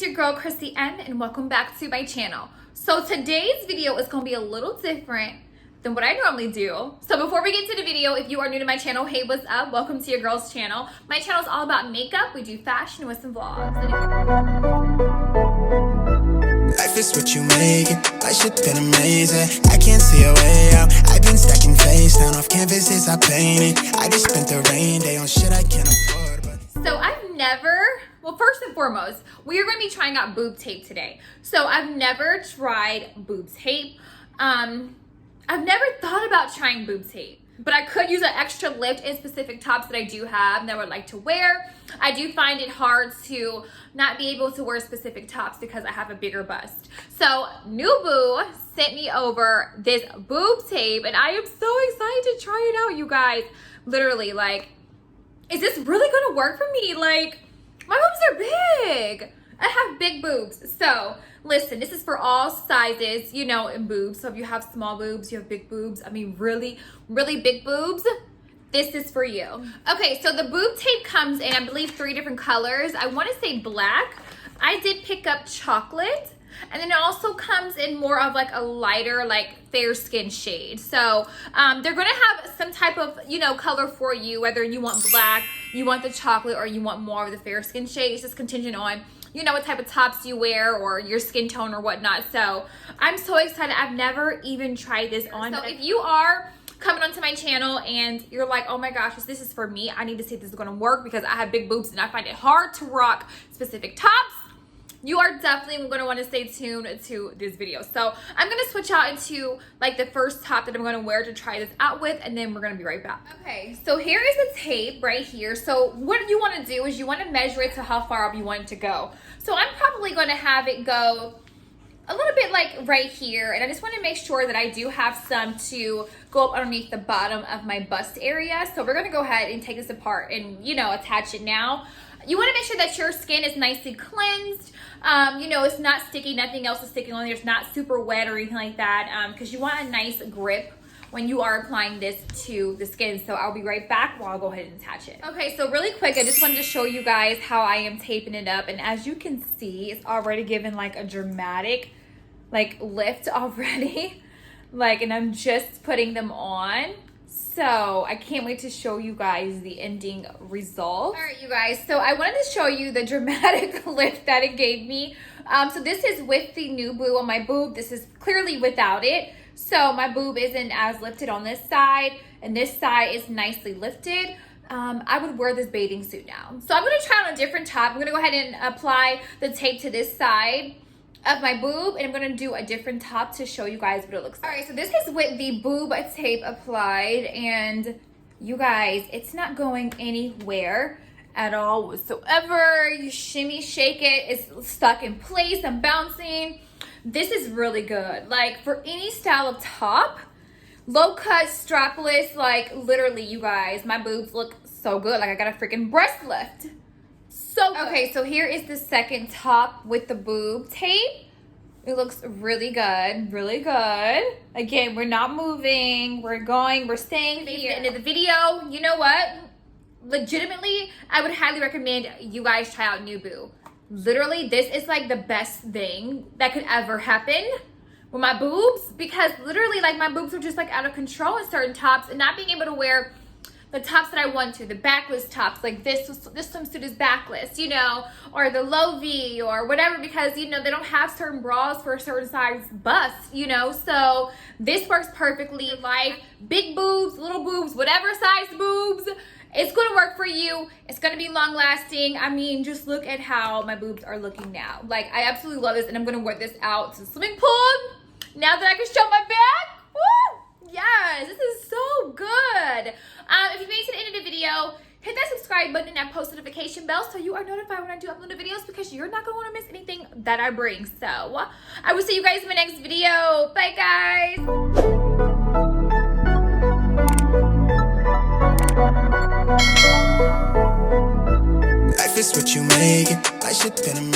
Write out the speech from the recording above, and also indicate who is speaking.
Speaker 1: your girl Chrissy N, and welcome back to my channel. So today's video is going to be a little different than what I normally do. So before we get to the video, if you are new to my channel, hey, what's up? Welcome to your girl's channel. My channel is all about makeup. We do fashion with some vlogs.
Speaker 2: Life is what you make it. My shit been amazing. I can't see a way out. I've been stacking face down off canvases I painted. I just spent the rain day on shit I can't afford.
Speaker 1: So I've never, well, first and foremost, we are going to be trying out boob tape today. So I've never tried boob tape. I've never thought about trying boob tape, but I could use an extra lift in specific tops that I do have and that I would like to wear. I do find it hard to not be able to wear specific tops because I have a bigger bust. So New Boo sent me over this boob tape and I am so excited to try it out, you guys. Literally, like, is this really gonna work for me? Like, my boobs are big. I have big boobs. So listen, this is for all sizes, you know, in boobs. So if you have small boobs, you have big boobs, I mean really, really big boobs, this is for you. Okay, so the boob tape comes in, I believe, 3 different colors. I want to say black. I did pick up chocolate. And then it also comes in more of like a lighter, like fair skin shade. So they're going to have some type of, you know, color for you, whether you want black, you want the chocolate, or you want more of the fair skin shade. It's just contingent on, you know, what type of tops you wear or your skin tone or whatnot. So I'm so excited. I've never even tried this on. So if you are coming onto my channel and you're like, oh my gosh, this is for me, I need to see if this is going to work because I have big boobs and I find it hard to rock specific tops, you are definitely going to want to stay tuned to this video. So I'm going to switch out into like the first top that I'm going to wear to try this out with, and then we're going to be right back. Okay, so here is the tape right here. So what you want to do is you want to measure it to how far up you want it to go. So I'm probably going to have it go a little bit like right here, and I just want to make sure that I do have some to go up underneath the bottom of my bust area. So we're going to go ahead and take this apart and, you know, attach it now. You want to make sure that your skin is nicely cleansed. You know, it's not sticky, nothing else is sticking on there. It's not super wet or anything like that, because you want a nice grip when you are applying this to the skin. So I'll be right back while I'll go ahead and attach it. Okay, so really quick, I just wanted to show you guys how I am taping it up. And as you can see, it's already given like a dramatic like lift already. Like, and I'm just putting them on. So I can't wait to show you guys the ending result. All right, you guys, so I wanted to show you the dramatic lift that it gave me. So this is with the New Boo on my boob. This is clearly without it. So my boob isn't as lifted on this side, and this side is nicely lifted. I would wear this bathing suit now. So I'm gonna try on a different top. I'm gonna go ahead and apply the tape to this side of my boob, and I'm gonna do a different top to show you guys what it looks like. All right, so this is with the boob tape applied, and you guys, it's not going anywhere at all whatsoever. You shimmy, shake it, it's stuck in place, I'm bouncing. This is really good. Like, for any style of top, low cut, strapless, like literally, you guys, my boobs look so good. Like I got a freaking breast lift. So good. Okay, so here is the second top with the boob tape. It looks really good, really good. Again, we're not moving, we're staying here. At the end of the video, you know what? Legitimately, I would highly recommend you guys try out New Boo. Literally, this is like the best thing that could ever happen with my boobs, because literally, like, my boobs were just like out of control in certain tops, and not being able to wear the tops that I want to, the backless tops, like this swimsuit is backless, you know, or the low V or whatever, because, you know, they don't have certain bras for a certain size bust, you know, so this works perfectly. Like, big boobs, little boobs, whatever size boobs, it's going to work for you. It's going to be long lasting. I mean, just look at how my boobs are looking now. Like, I absolutely love this, and I'm going to wear this out to the swimming pool now that I can show my back. Woo! Yes, this is so good. If you made it to the end of the video, hit that subscribe button and that post notification bell so you are notified when I do upload the videos, because you're not going to want to miss anything that I bring. So I will see you guys in my next video. Bye, guys.
Speaker 2: Life is what you make it. My shit been amazing.